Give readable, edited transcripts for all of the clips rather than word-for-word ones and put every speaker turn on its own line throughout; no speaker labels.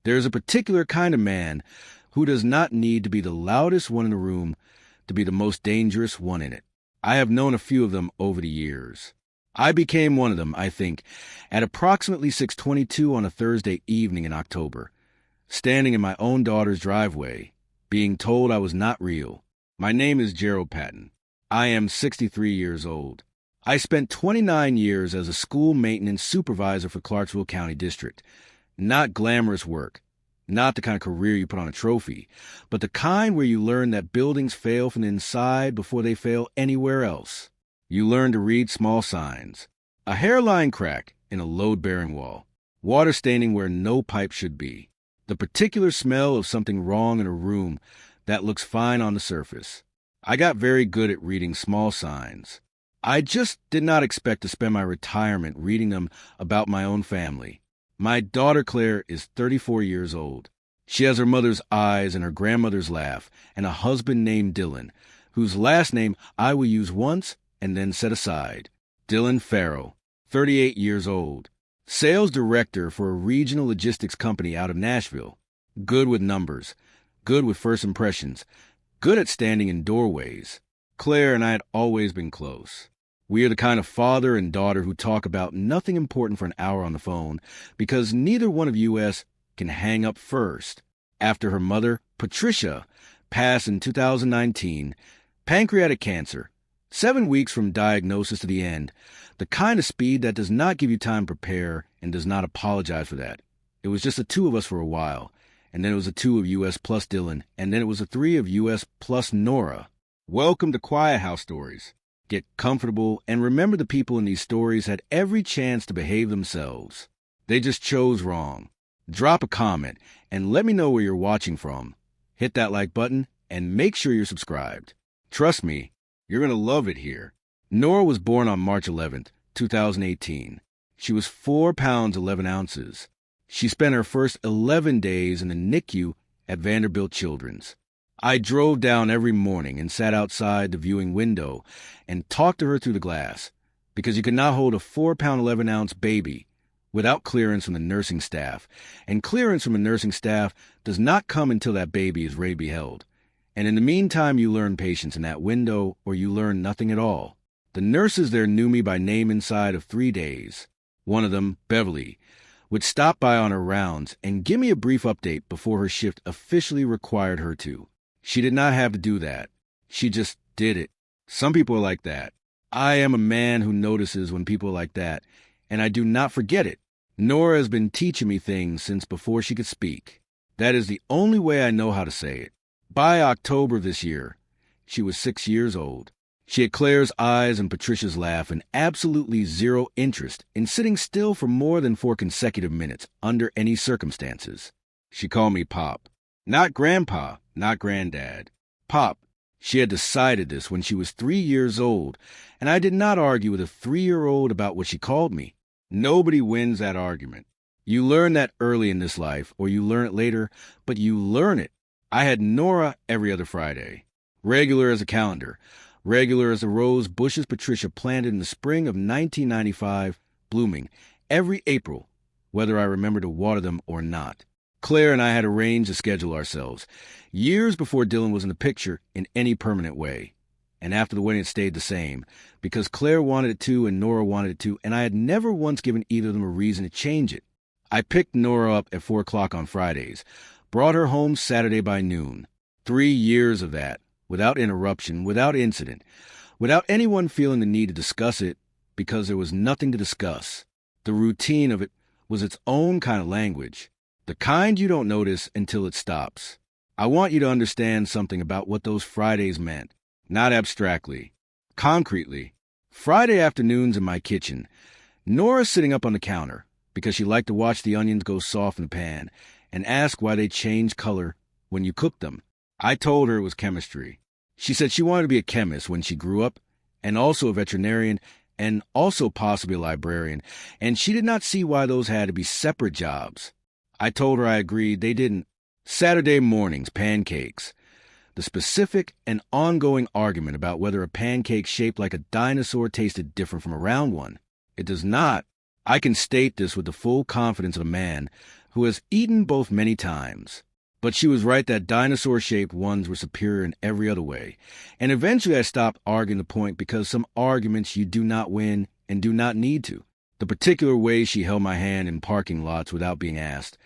There is a particular kind of man who does not need to be the loudest one in the room to be the most dangerous one in it. I have known a few of them over the years. I became one of them, I think, at approximately 6:22 on a Thursday evening in October, standing in my own daughter's driveway, being told I was not real. My name is Gerald Patton. I am 63 years old. I spent 29 years as a school maintenance supervisor for Clarksville County District. Not glamorous work, not the kind of career you put on a trophy, but the kind where you learn that buildings fail from the inside before they fail anywhere else. You learn to read small signs. A hairline crack in a load-bearing wall. Water staining where no pipe should be. The particular smell of something wrong in a room that looks fine on the surface. I got very good at reading small signs. I just did not expect to spend my retirement reading them about my own family. My daughter Claire is 34 years old. She has her mother's eyes and her grandmother's laugh, and a husband named Dylan, whose last name I will use once and then set aside. Dylan Farrell, 38 years old. Sales director for a regional logistics company out of Nashville. Good with numbers. Good with first impressions. Good at standing in doorways. Claire and I had always been close. We are the kind of father and daughter who talk about nothing important for an hour on the phone because neither one of us can hang up first. After her mother, Patricia, passed in 2019, pancreatic cancer, 7 weeks from diagnosis to the end, the kind of speed that does not give you time to prepare and does not apologize for that. It was just the two of us for a while, and then it was the two of US plus Dylan, and then it was the three of US plus Nora. Welcome to Quiet House Stories. Get comfortable and remember the people in these stories had every chance to behave themselves. They just chose wrong. Drop a comment and let me know where you're watching from. Hit that like button and make sure you're subscribed. Trust me, you're going to love it here. Nora was born on March 11th, 2018. She was 4 pounds 11 ounces. She spent her first 11 days in the NICU at Vanderbilt Children's. I drove down every morning and sat outside the viewing window and talked to her through the glass, because you could not hold a 4 pound 11 ounce baby without clearance from the nursing staff, and clearance from the nursing staff does not come until that baby is ready to be held. And in the meantime, you learn patience in that window, or you learn nothing at all. The nurses there knew me by name inside of 3 days. One of them, Beverly, would stop by on her rounds and give me a brief update before her shift officially required her to. She did not have to do that. She just did it. Some people are like that. I am a man who notices when people are like that, and I do not forget it. Nora has been teaching me things since before she could speak. That is the only way I know how to say it. By October this year, she was 6 years old. She had Claire's eyes and Patricia's laugh and absolutely zero interest in sitting still for more than 4 consecutive minutes under any circumstances. She called me Pop. Not Grandpa, not Granddad. Pop. She had decided this when she was 3 years old, and I did not argue with a 3-year-old about what she called me. Nobody wins that argument. You learn that early in this life, or you learn it later, but you learn it. I had Nora every other Friday. Regular as a calendar. Regular as the rose bushes Patricia planted in the spring of 1995, blooming every April, whether I remember to water them or not. Claire and I had arranged to schedule ourselves, years before Dylan was in the picture in any permanent way. And after the wedding it stayed the same, because Claire wanted it to and Nora wanted it to, and I had never once given either of them a reason to change it. I picked Nora up at 4 o'clock on Fridays, brought her home Saturday by noon. 3 years of that, without interruption, without incident, without anyone feeling the need to discuss it, because there was nothing to discuss. The routine of it was its own kind of language. The kind you don't notice until it stops. I want you to understand something about what those Fridays meant. Not abstractly. Concretely. Friday afternoons in my kitchen, Nora sitting up on the counter because she liked to watch the onions go soft in the pan and ask why they change color when you cook them. I told her it was chemistry. She said she wanted to be a chemist when she grew up, and also a veterinarian, and also possibly a librarian, and she did not see why those had to be separate jobs. I told her I agreed they didn't. Saturday mornings, pancakes. The specific and ongoing argument about whether a pancake shaped like a dinosaur tasted different from a round one. It does not. I can state this with the full confidence of a man who has eaten both many times. But she was right that dinosaur-shaped ones were superior in every other way. And eventually I stopped arguing the point because some arguments you do not win and do not need to. The particular way she held my hand in parking lots without being asked.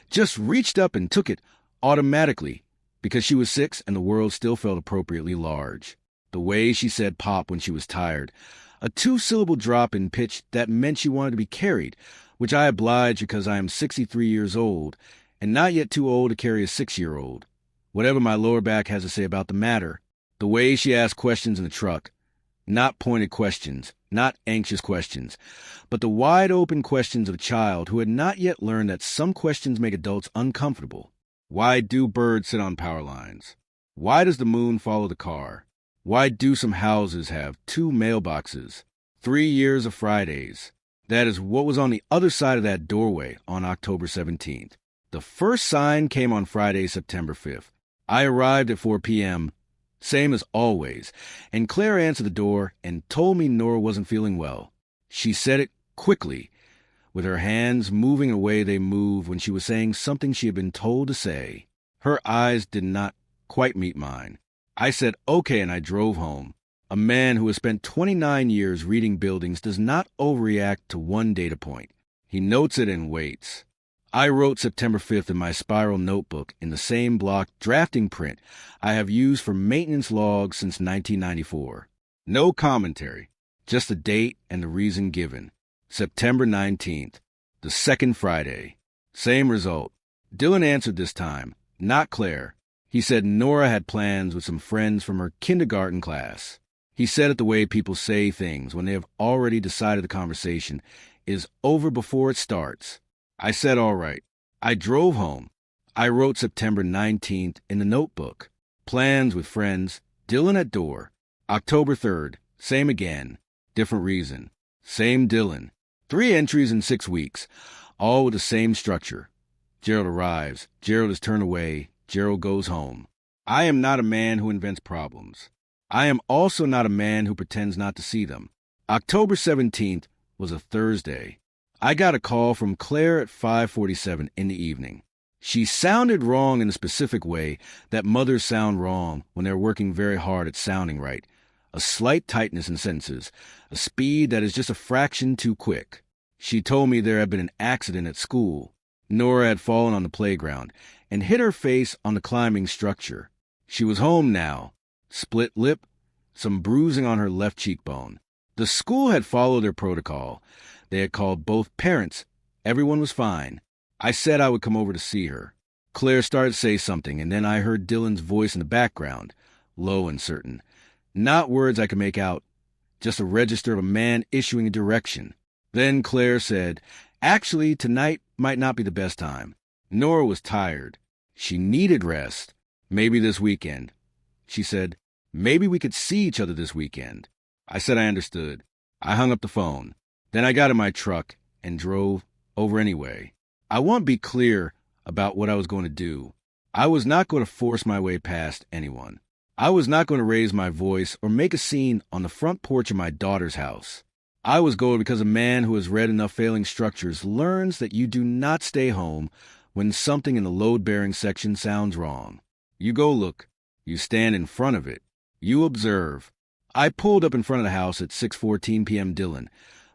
Just reached up and took it automatically because she was 6 and the world still felt appropriately large. The way she said pop when she was tired. A 2-syllable drop in pitch that meant she wanted to be carried, which I obliged because I am 63 years old and not yet too old to carry a 6-year-old. Whatever my lower back has to say about the matter. The way she asked questions in the truck. Not pointed questions, not anxious questions, but the wide-open questions of a child who had not yet learned that some questions make adults uncomfortable. Why do birds sit on power lines? Why does the moon follow the car? Why do some houses have 2 mailboxes? 3 years of Fridays. That is what was on the other side of that doorway on October 17th. The first sign came on Friday, September 5th. I arrived at 4 p.m., same as always, and Claire answered the door and told me Nora wasn't feeling well. She said it quickly, with her hands moving the way they moved when she was saying something she had been told to say. Her eyes did not quite meet mine. I said okay and I drove home. A man who has spent 29 years reading buildings does not overreact to one data point. He notes it and waits. I wrote September 5th in my spiral notebook in the same block drafting print I have used for maintenance logs since 1994. No commentary, just the date and the reason given. September 19th, the second Friday. Same result. Dylan answered this time, not Claire. He said Nora had plans with some friends from her kindergarten class. He said it the way people say things when they have already decided the conversation is over before it starts. I said all right. I drove home. I wrote September 19th in the notebook. Plans with friends. Dylan at door. October 3rd. Same again. Different reason. Same Dylan. 3 entries in 6 weeks. All with the same structure. Gerald arrives. Gerald is turned away. Gerald goes home. I am not a man who invents problems. I am also not a man who pretends not to see them. October 17th was a Thursday. I got a call from Claire at 5:47 in the evening. She sounded wrong in a specific way that mothers sound wrong when they're working very hard at sounding right. A slight tightness in sentences, a speed that is just a fraction too quick. She told me there had been an accident at school. Nora had fallen on the playground and hit her face on the climbing structure. She was home now. Split lip, some bruising on her left cheekbone. The school had followed their protocol. They had called both parents. Everyone was fine. I said I would come over to see her. Claire started to say something, and then I heard Dylan's voice in the background, low and certain. Not words I could make out, just a register of a man issuing a direction. Then Claire said, actually, tonight might not be the best time. Nora was tired. She needed rest. Maybe this weekend. She said, maybe we could see each other this weekend. I said I understood. I hung up the phone. Then I got in my truck and drove over anyway. I want to be clear about what I was going to do. I was not going to force my way past anyone. I was not going to raise my voice or make a scene on the front porch of my daughter's house. I was going because a man who has read enough failing structures learns that you do not stay home when something in the load-bearing section sounds wrong. You go look. You stand in front of it. You observe. I pulled up in front of the house at 6:14 p.m. Dylan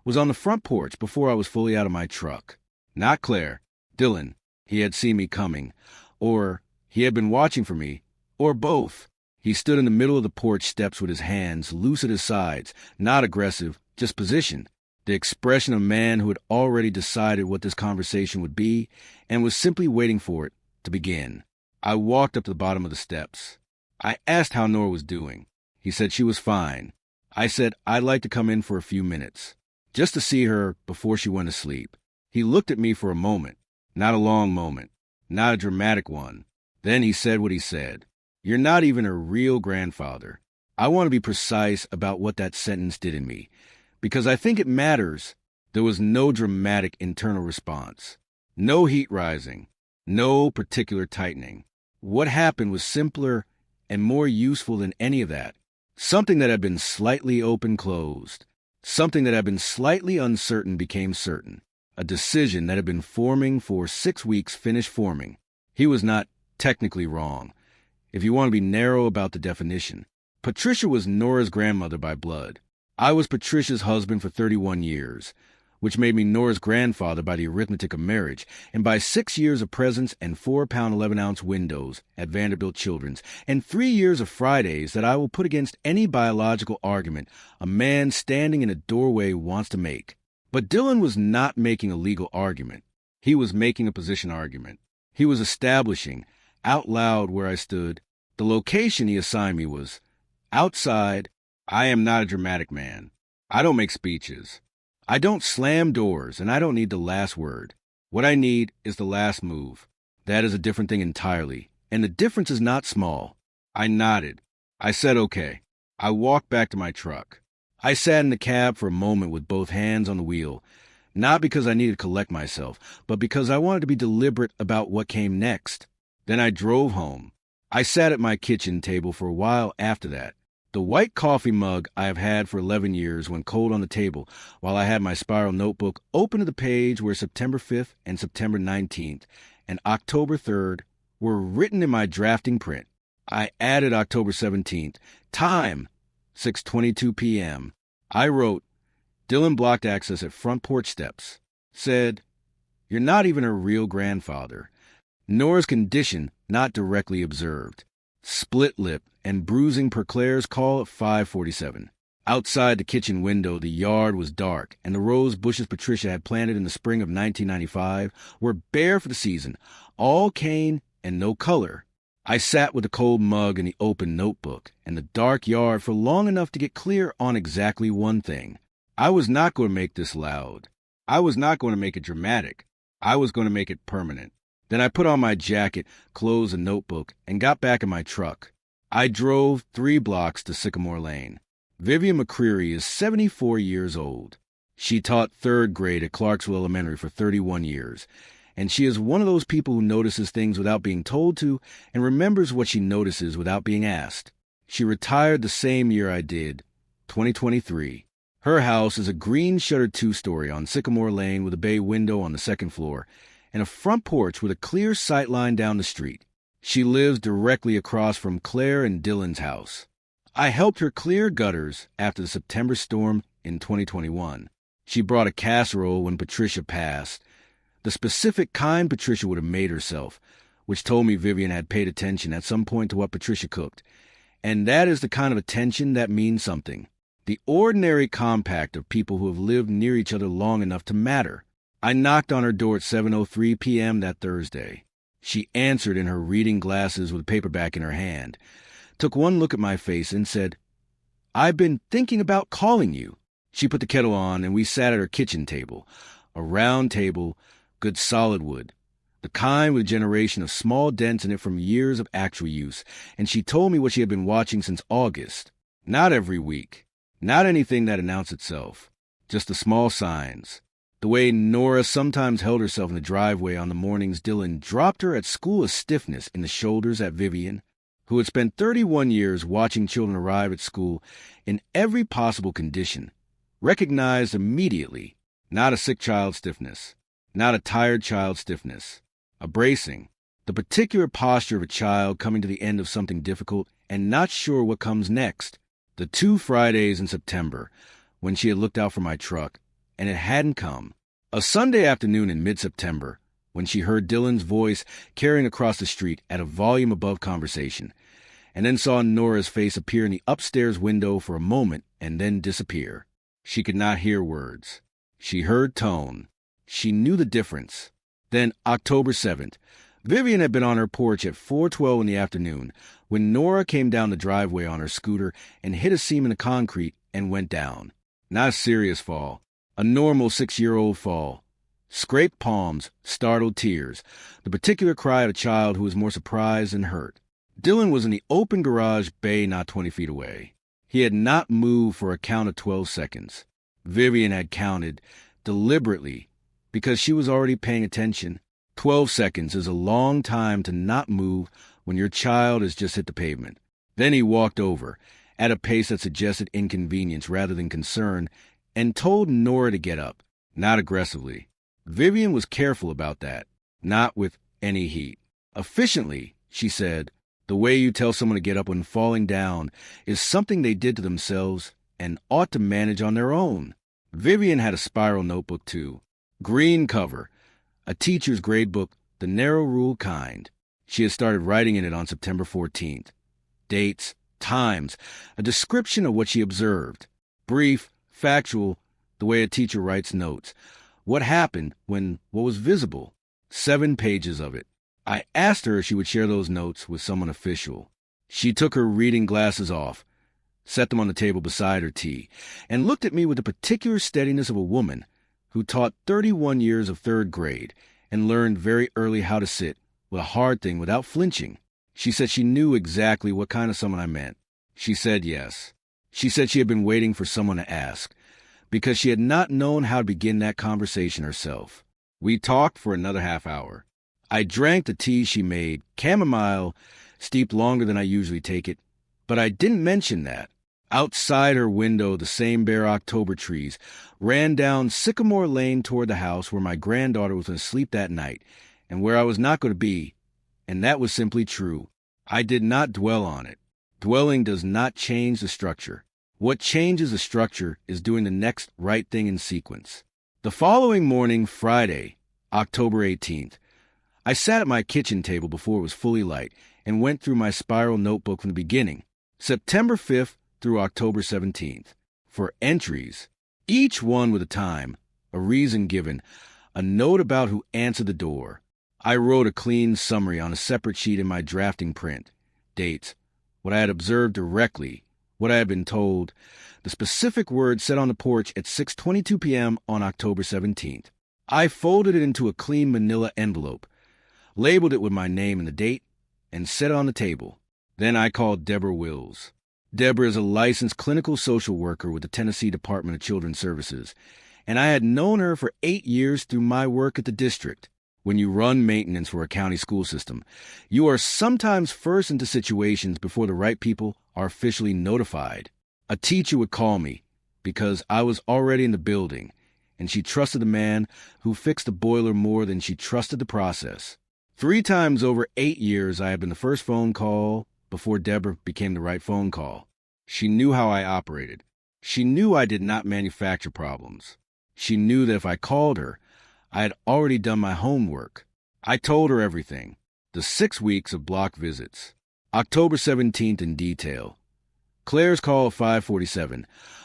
was on the front porch before I was fully out of my truck. Not Claire. Dylan. He had seen me coming. Or he had been watching for me. Or both. He stood in the middle of the porch steps with his hands loose at his sides, not aggressive, just positioned. The expression of a man who had already decided what this conversation would be and was simply waiting for it to begin. I walked up to the bottom of the steps. I asked how Nora was doing. He said she was fine. I said I'd like to come in for a few minutes, just to see her before she went to sleep. He looked at me for a moment, not a long moment, not a dramatic one. Then he said what he said. You're not even a real grandfather. I want to be precise about what that sentence did in me, because I think it matters. There was no dramatic internal response, no heat rising, no particular tightening. What happened was simpler and more useful than any of that. Something that had been slightly open closed. Something that had been slightly uncertain became certain. A decision that had been forming for 6 weeks finished forming. He was not technically wrong, if you want to be narrow about the definition. Patricia was Nora's grandmother by blood. I was Patricia's husband for 31 years, which made me Nora's grandfather by the arithmetic of marriage, and by 6 years of presence and 4-pound 11-ounce windows at Vanderbilt Children's, and 3 years of Fridays that I will put against any biological argument a man standing in a doorway wants to make. But Dylan was not making a legal argument. He was making a position argument. He was establishing, out loud where I stood, the location he assigned me was, outside. I am not a dramatic man. I don't make speeches. I don't slam doors, and I don't need the last word. What I need is the last move. That is a different thing entirely, and the difference is not small. I nodded. I said okay. I walked back to my truck. I sat in the cab for a moment with both hands on the wheel, not because I needed to collect myself, but because I wanted to be deliberate about what came next. Then I drove home. I sat at my kitchen table for a while after that. The white coffee mug I have had for 11 years went cold on the table while I had my spiral notebook open to the page where September 5th and September 19th and October 3rd were written in my drafting print. I added October 17th. Time, 6:22 p.m. I wrote, Dylan blocked access at front porch steps. Said, you're not even her real grandfather. Nora's condition not directly observed. Split lip and bruising per Claire's call at 5:47. Outside the kitchen window, the yard was dark, and the rose bushes Patricia had planted in the spring of 1995 were bare for the season, all cane and no color. I sat with the cold mug and the open notebook and the dark yard for long enough to get clear on exactly one thing. I was not going to make this loud. I was not going to make it dramatic. I was going to make it permanent. Then I put on my jacket, clothes, and notebook, and got back in my truck. I drove 3 blocks to Sycamore Lane. Vivian McCreary is 74 years old. She taught 3rd grade at Clarksville Elementary for 31 years, and she is one of those people who notices things without being told to and remembers what she notices without being asked. She retired the same year I did, 2023. Her house is a green-shuttered 2-story on Sycamore Lane with a bay window on the 2nd floor and a front porch with a clear sight line down the street. She lives directly across from Claire and Dylan's house. I helped her clear gutters after the September storm in 2021. She brought a casserole when Patricia passed, the specific kind Patricia would have made herself, which told me Vivian had paid attention at some point to what Patricia cooked. And that is the kind of attention that means something. The ordinary compact of people who have lived near each other long enough to matter. I knocked on her door at 7:03 p.m. that Thursday. She answered in her reading glasses with a paperback in her hand, took one look at my face and said, I've been thinking about calling you. She put the kettle on and we sat at her kitchen table, a round table, good solid wood, the kind with a generation of small dents in it from years of actual use, and she told me what she had been watching since August. Not every week, not anything that announced itself, just the small signs. The way Nora sometimes held herself in the driveway on the mornings Dylan dropped her at school a stiffness in the shoulders at Vivian, who had spent 31 years watching children arrive at school in every possible condition, recognized immediately, not a sick child stiffness, not a tired child stiffness, a bracing, the particular posture of a child coming to the end of something difficult and not sure what comes next. The 2 Fridays in September, when she had looked out for my truck, and it hadn't come. A Sunday afternoon in mid-September, when she heard Dylan's voice carrying across the street at a volume above conversation, and then saw Nora's face appear in the upstairs window for a moment and then disappear. She could not hear words. She heard tone. She knew the difference. Then, October 7th, Vivian had been on her porch at 4:12 in the afternoon when Nora came down the driveway on her scooter and hit a seam in the concrete and went down. Not a serious fall. A normal 6-year-old fall. Scraped palms, startled tears, the particular cry of a child who was more surprised than hurt. Dylan was in the open garage bay not 20 feet away. He had not moved for a count of 12 seconds. Vivian had counted, deliberately, because she was already paying attention. 12 seconds is a long time to not move when your child has just hit the pavement. Then he walked over, at a pace that suggested inconvenience rather than concern, and told Nora to get up, not aggressively, Vivian was careful about that, not with any heat. Efficiently, she said, the way you tell someone to get up when falling down is something they did to themselves and ought to manage on their own. Vivian had a spiral notebook, too. Green cover, a teacher's grade book, the narrow rule kind. She had started writing in it on September 14th. Dates, times, a description of what she observed. Brief, factual, the way a teacher writes notes. What happened when what was visible? 7 pages of it. I asked her if she would share those notes with someone official. She took her reading glasses off, set them on the table beside her tea, and looked at me with the particular steadiness of a woman who taught 31 years of 3rd grade and learned very early how to sit with a hard thing without flinching. She said she knew exactly what kind of someone I meant. She said yes. She said she had been waiting for someone to ask, because she had not known how to begin that conversation herself. We talked for another half hour. I drank the tea she made, chamomile, steeped longer than I usually take it, but I didn't mention that. Outside her window, the same bare October trees ran down Sycamore Lane toward the house where my granddaughter was going to sleep that night and where I was not going to be, and that was simply true. I did not dwell on it. Dwelling does not change the structure. What changes the structure is doing the next right thing in sequence. The following morning, Friday, October 18th, I sat at my kitchen table before it was fully light and went through my spiral notebook from the beginning, September 5th through October 17th, for entries, each one with a time, a reason given, a note about who answered the door. I wrote a clean summary on a separate sheet in my drafting print, dates, what I had observed directly, what I had been told, the specific words said on the porch at 6:22 p.m. on October 17th. I folded it into a clean manila envelope, labeled it with my name and the date, and set it on the table. Then I called Deborah Wills. Deborah is a licensed clinical social worker with the Tennessee Department of Children's Services, and I had known her for 8 years through my work at the district. When you run maintenance for a county school system, you are sometimes first into situations before the right people are officially notified. A teacher would call me because I was already in the building, and she trusted the man who fixed the boiler more than she trusted the process. 3 times over 8 years, I had been the first phone call before Deborah became the right phone call. She knew how I operated. She knew I did not manufacture problems. She knew that if I called her, I had already done my homework. I told her everything. The 6 weeks of block visits. October 17th in detail. Claire's call at 5:47.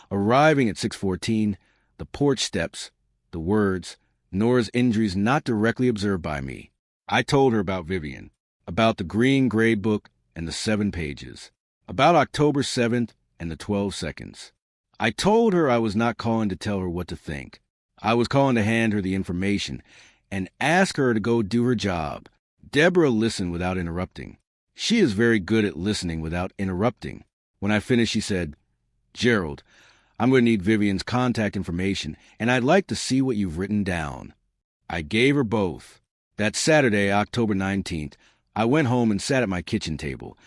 Arriving at 6:14. The porch steps. The words. Nora's injuries not directly observed by me. I told her about Vivian. About the green grade book and the 7 pages. About October 7th and the 12 seconds. I told her I was not calling to tell her what to think. I was calling to hand her the information and ask her to go do her job. Deborah listened without interrupting. She is very good at listening without interrupting. When I finished, she said, "Gerald, I'm going to need Vivian's contact information, and I'd like to see what you've written down." I gave her both. That Saturday, October 19th, I went home and sat at my kitchen table.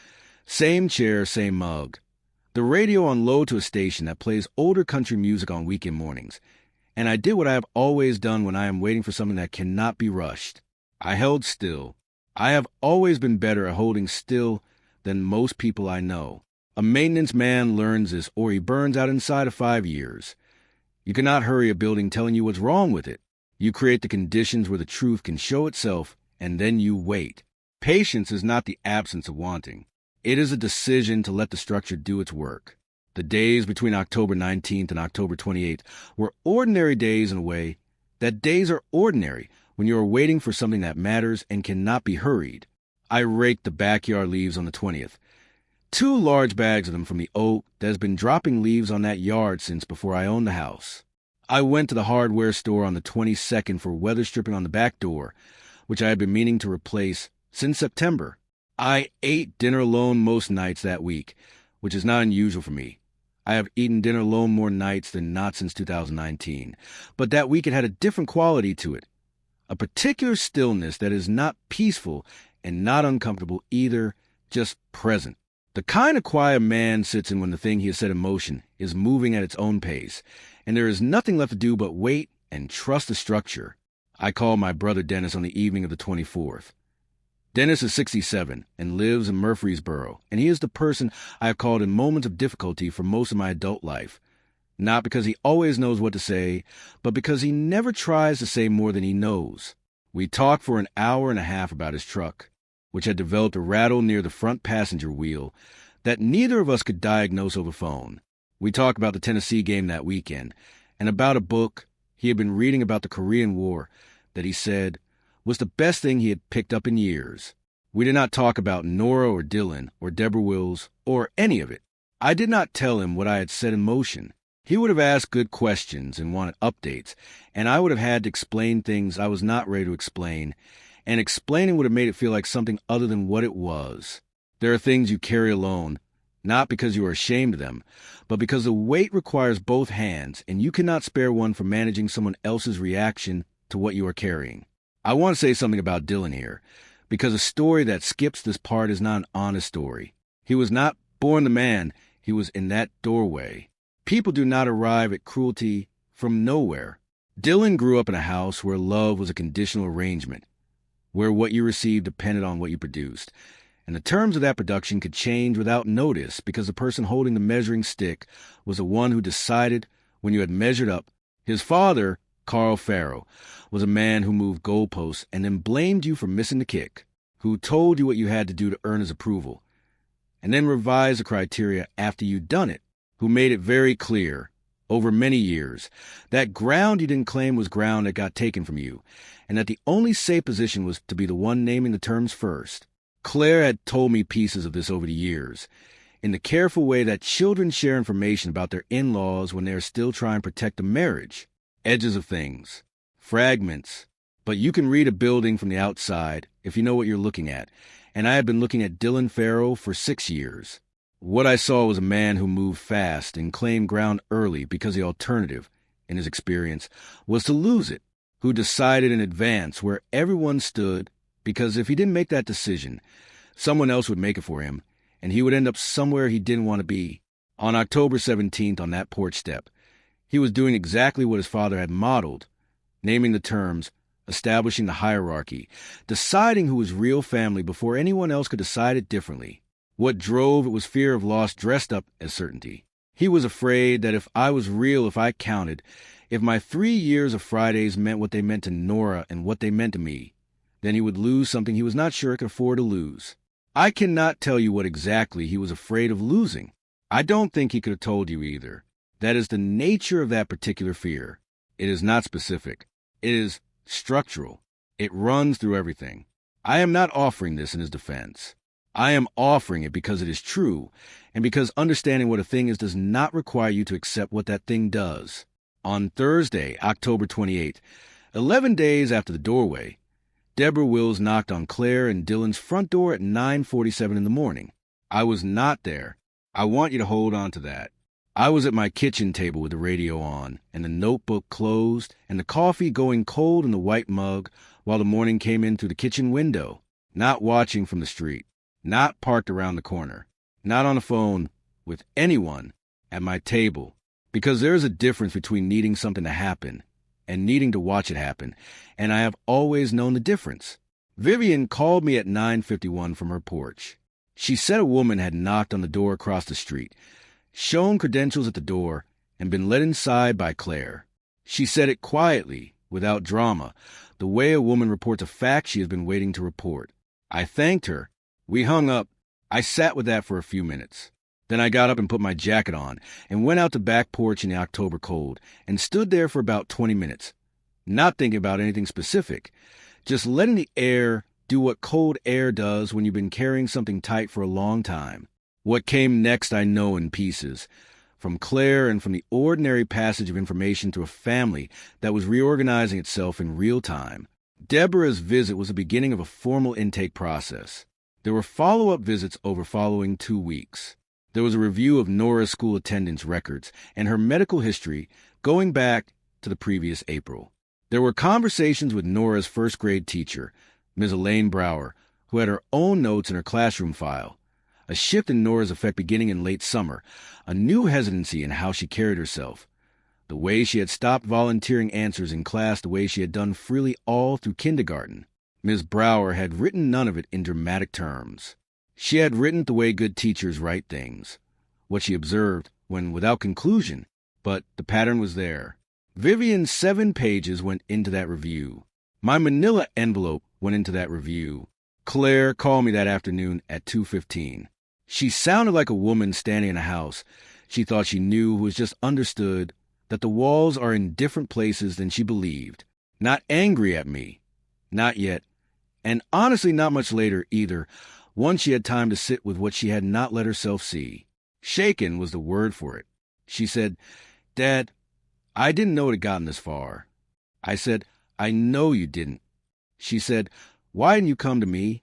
Same chair, same mug. The radio on low to a station that plays older country music on weekend mornings. And I did what I have always done when I am waiting for something that cannot be rushed. I held still. I have always been better at holding still than most people I know. A maintenance man learns this or he burns out inside of 5 years. You cannot hurry a building telling you what's wrong with it. You create the conditions where the truth can show itself, and then you wait. Patience is not the absence of wanting. It is a decision to let the structure do its work. The days between October 19th and October 28th were ordinary days in a way that days are ordinary when you are waiting for something that matters and cannot be hurried. I raked the backyard leaves on the 20th. 2 large bags of them from the oak that has been dropping leaves on that yard since before I owned the house. I went to the hardware store on the 22nd for weather stripping on the back door, which I had been meaning to replace since September. I ate dinner alone most nights that week, which is not unusual for me. I have eaten dinner alone more nights than not since 2019, but that week it had a different quality to it, a particular stillness that is not peaceful and not uncomfortable either, just present. The kind of quiet man sits in when the thing he has set in motion is moving at its own pace, and there is nothing left to do but wait and trust the structure. I called my brother Dennis on the evening of the 24th. Dennis is 67 and lives in Murfreesboro, and he is the person I have called in moments of difficulty for most of my adult life. Not because he always knows what to say, but because he never tries to say more than he knows. We talked for an hour and a half about his truck, which had developed a rattle near the front passenger wheel that neither of us could diagnose over phone. We talked about the Tennessee game that weekend, and about a book he had been reading about the Korean War that he said was the best thing he had picked up in years. We did not talk about Nora or Dylan or Deborah Wills or any of it. I did not tell him what I had set in motion. He would have asked good questions and wanted updates, and I would have had to explain things I was not ready to explain, and explaining would have made it feel like something other than what it was. There are things you carry alone, not because you are ashamed of them, but because the weight requires both hands, and you cannot spare one for managing someone else's reaction to what you are carrying. I want to say something about Dylan here, because a story that skips this part is not an honest story. He was not born the man, he was in that doorway. People do not arrive at cruelty from nowhere. Dylan grew up in a house where love was a conditional arrangement, where what you received depended on what you produced. And the terms of that production could change without notice because the person holding the measuring stick was the one who decided when you had measured up. His father, Carl Farrow, was a man who moved goalposts and then blamed you for missing the kick, who told you what you had to do to earn his approval, and then revised the criteria after you'd done it, who made it very clear, over many years, that ground you didn't claim was ground that got taken from you, and that the only safe position was to be the one naming the terms first. Claire had told me pieces of this over the years, in the careful way that children share information about their in-laws when they are still trying to protect a marriage. Edges of things, fragments, but you can read a building from the outside if you know what you're looking at, and I had been looking at Dylan Farrow for 6 years. What I saw was a man who moved fast and claimed ground early because the alternative, in his experience, was to lose it, who decided in advance where everyone stood because if he didn't make that decision, someone else would make it for him, and he would end up somewhere he didn't want to be. On October 17th, on that porch step, he was doing exactly what his father had modeled, naming the terms, establishing the hierarchy, deciding who was real family before anyone else could decide it differently. What drove it was fear of loss dressed up as certainty. He was afraid that if I was real, if I counted, if my 3 years of Fridays meant what they meant to Nora and what they meant to me, then he would lose something he was not sure he could afford to lose. I cannot tell you what exactly he was afraid of losing. I don't think he could have told you either. That is the nature of that particular fear. It is not specific. It is structural. It runs through everything. I am not offering this in his defense. I am offering it because it is true, and because understanding what a thing is does not require you to accept what that thing does. On Thursday, October 28th, 11 days after the doorway, Deborah Wills knocked on Claire and Dylan's front door at 9:47 in the morning. I was not there. I want you to hold on to that. I was at my kitchen table with the radio on, and the notebook closed, and the coffee going cold in the white mug while the morning came in through the kitchen window, not watching from the street, not parked around the corner, not on the phone with anyone at my table, because there is a difference between needing something to happen and needing to watch it happen, and I have always known the difference. Vivian called me at 9:51 from her porch. She said a woman had knocked on the door across the street, shown credentials at the door, and been let inside by Claire. She said it quietly, without drama, the way a woman reports a fact she has been waiting to report. I thanked her. We hung up. I sat with that for a few minutes. Then I got up and put my jacket on and went out the back porch in the October cold and stood there for about 20 minutes, not thinking about anything specific, just letting the air do what cold air does when you've been carrying something tight for a long time. What came next I know in pieces, from Claire and from the ordinary passage of information to a family that was reorganizing itself in real time. Deborah's visit was the beginning of a formal intake process. There were follow-up visits over following 2 weeks. There was a review of Nora's school attendance records and her medical history going back to the previous April. There were conversations with Nora's first-grade teacher, Ms. Elaine Brower, who had her own notes in her classroom file. A shift in Nora's effect beginning in late summer, a new hesitancy in how she carried herself. The way she had stopped volunteering answers in class the way she had done freely all through kindergarten. Ms. Brower had written none of it in dramatic terms. She had written the way good teachers write things, what she observed when without conclusion, but the pattern was there. Vivian's 7 pages went into that review. My manila envelope went into that review. Claire called me that afternoon at 2:15. She sounded like a woman standing in a house she thought she knew who was just understood that the walls are in different places than she believed. Not angry at me. Not yet. And honestly not much later either, once she had time to sit with what she had not let herself see. Shaken was the word for it. She said, "Dad, I didn't know it had gotten this far." I said, "I know you didn't." She said, "Why didn't you come to me?"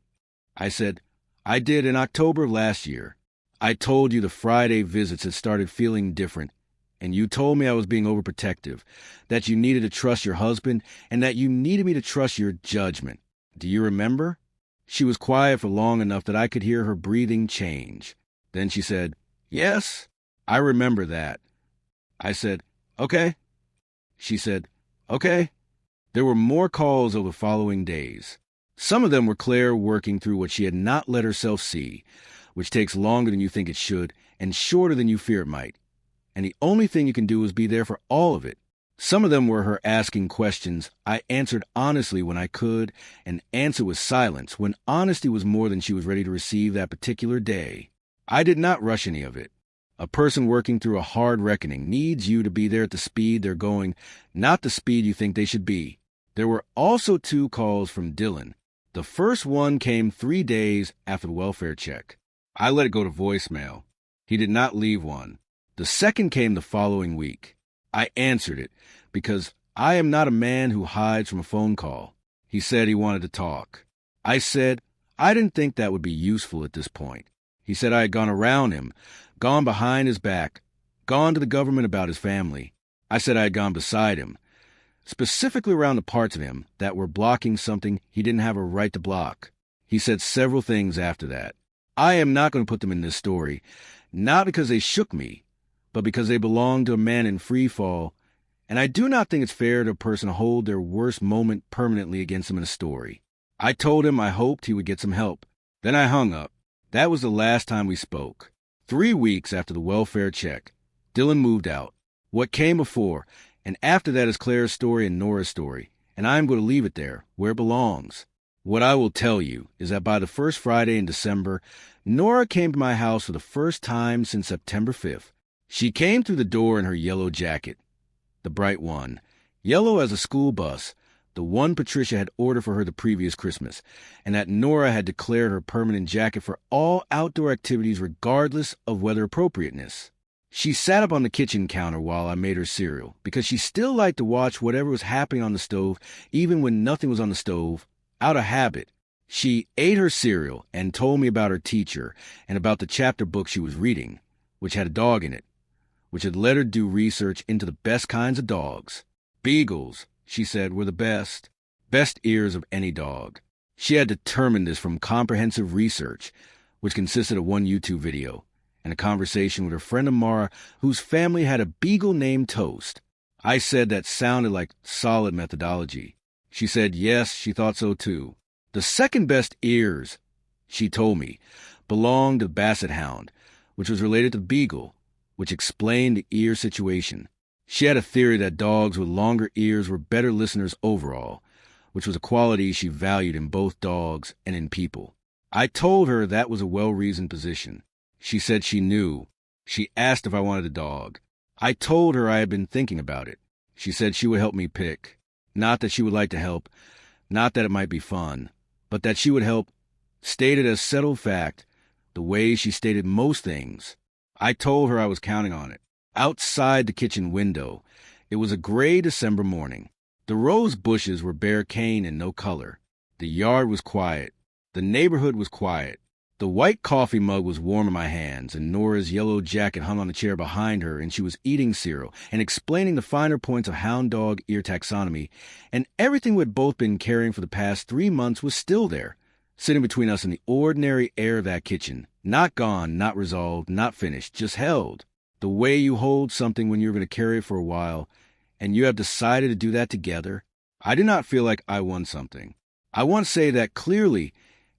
I said, "I did in October of last year. I told you the Friday visits had started feeling different, and you told me I was being overprotective, that you needed to trust your husband, and that you needed me to trust your judgment. Do you remember?" She was quiet for long enough that I could hear her breathing change. Then she said, "Yes, I remember that." I said, "Okay." She said, "Okay." There were more calls over the following days. Some of them were Claire working through what she had not let herself see, which takes longer than you think it should and shorter than you fear it might. And the only thing you can do is be there for all of it. Some of them were her asking questions I answered honestly when I could, and answered with silence when honesty was more than she was ready to receive that particular day. I did not rush any of it. A person working through a hard reckoning needs you to be there at the speed they're going, not the speed you think they should be. There were also 2 calls from Dylan. The first one came 3 days after the welfare check. I let it go to voicemail. He did not leave one. The second came the following week. I answered it because I am not a man who hides from a phone call. He said he wanted to talk. I said I didn't think that would be useful at this point. He said I had gone around him, gone behind his back, gone to the government about his family. I said I had gone beside him, specifically around the parts of him that were blocking something he didn't have a right to block. He said several things after that. I am not going to put them in this story, not because they shook me, but because they belong to a man in free fall, and I do not think it's fair to a person to hold their worst moment permanently against them in a story. I told him I hoped he would get some help. Then I hung up. That was the last time we spoke. 3 weeks after the welfare check, Dylan moved out. What came before and after that is Claire's story and Nora's story, and I am going to leave it there, where it belongs. What I will tell you is that by the first Friday in December, Nora came to my house for the first time since September 5th. She came through the door in her yellow jacket, the bright one, yellow as a school bus, the one Patricia had ordered for her the previous Christmas, and that Nora had declared her permanent jacket for all outdoor activities regardless of weather appropriateness. She sat up on the kitchen counter while I made her cereal, because she still liked to watch whatever was happening on the stove, even when nothing was on the stove, out of habit. She ate her cereal and told me about her teacher and about the chapter book she was reading, which had a dog in it, which had let her do research into the best kinds of dogs. Beagles, she said, were the best ears of any dog. She had determined this from comprehensive research, which consisted of one YouTube video, and a conversation with her friend Amara, whose family had a beagle named Toast. I said that sounded like solid methodology. She said yes, she thought so too. The second best ears, she told me, belonged to the Basset Hound, which was related to the beagle, which explained the ear situation. She had a theory that dogs with longer ears were better listeners overall, which was a quality she valued in both dogs and in people. I told her that was a well-reasoned position. She said she knew. She asked if I wanted a dog. I told her I had been thinking about it. She said she would help me pick. Not that she would like to help, not that it might be fun, but that she would help, stated as settled fact, the way she stated most things. I told her I was counting on it. Outside the kitchen window, it was a gray December morning. The rose bushes were bare cane and no color. The yard was quiet. The neighborhood was quiet. The white coffee mug was warm in my hands, and Nora's yellow jacket hung on the chair behind her, and she was eating cereal and explaining the finer points of hound dog ear taxonomy, and everything we had both been carrying for the past 3 months was still there, sitting between us in the ordinary air of that kitchen, not gone, not resolved, not finished, just held. The way you hold something when you're going to carry it for a while, and you have decided to do that together. I do not feel like I won something. I want to say that clearly,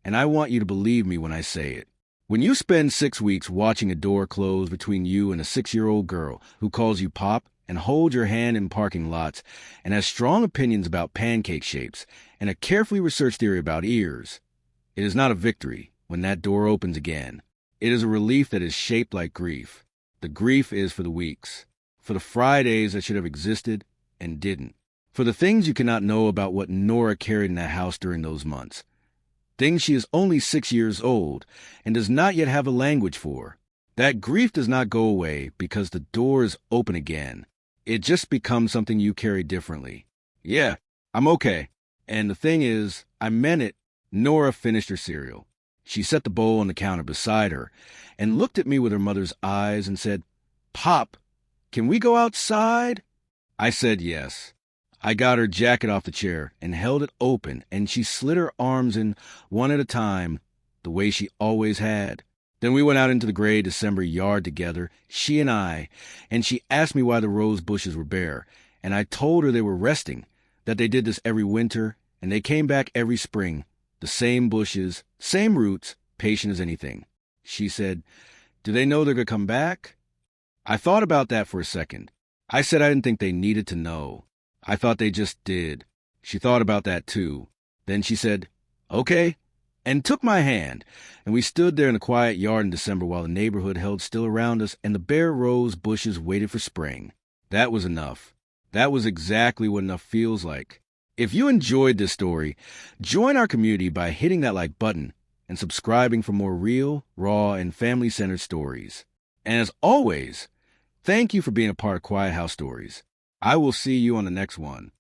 and I want you to believe me when I say it. When you spend 6 weeks watching a door close between you and a 6-year-old girl who calls you Pop and holds your hand in parking lots and has strong opinions about pancake shapes and a carefully researched theory about ears, it is not a victory when that door opens again. It is a relief that is shaped like grief. The grief is for the weeks, for the Fridays that should have existed and didn't, for the things you cannot know about what Nora carried in that house during those months. Things she is only 6 years old and does not yet have a language for. That grief does not go away because the door is open again. It just becomes something you carry differently. Yeah, I'm okay. And the thing is, I meant it. Nora finished her cereal. She set the bowl on the counter beside her and looked at me with her mother's eyes and said, "Pop, can we go outside?" I said yes. I got her jacket off the chair and held it open, and she slid her arms in one at a time, the way she always had. Then we went out into the gray December yard together, she and she asked me why the rose bushes were bare, and I told her they were resting, that they did this every winter, and they came back every spring, the same bushes, same roots, patient as anything. She said, "Do they know they're going to come back?" I thought about that for a second. I said I didn't think they needed to know. I thought they just did. She thought about that too. Then she said, "Okay," and took my hand, and we stood there in the quiet yard in December while the neighborhood held still around us and the bare rose bushes waited for spring. That was enough. That was exactly what enough feels like. If you enjoyed this story, join our community by hitting that like button and subscribing for more real, raw, and family-centered stories. And as always, thank you for being a part of Quiet House Stories. I will see you on the next one.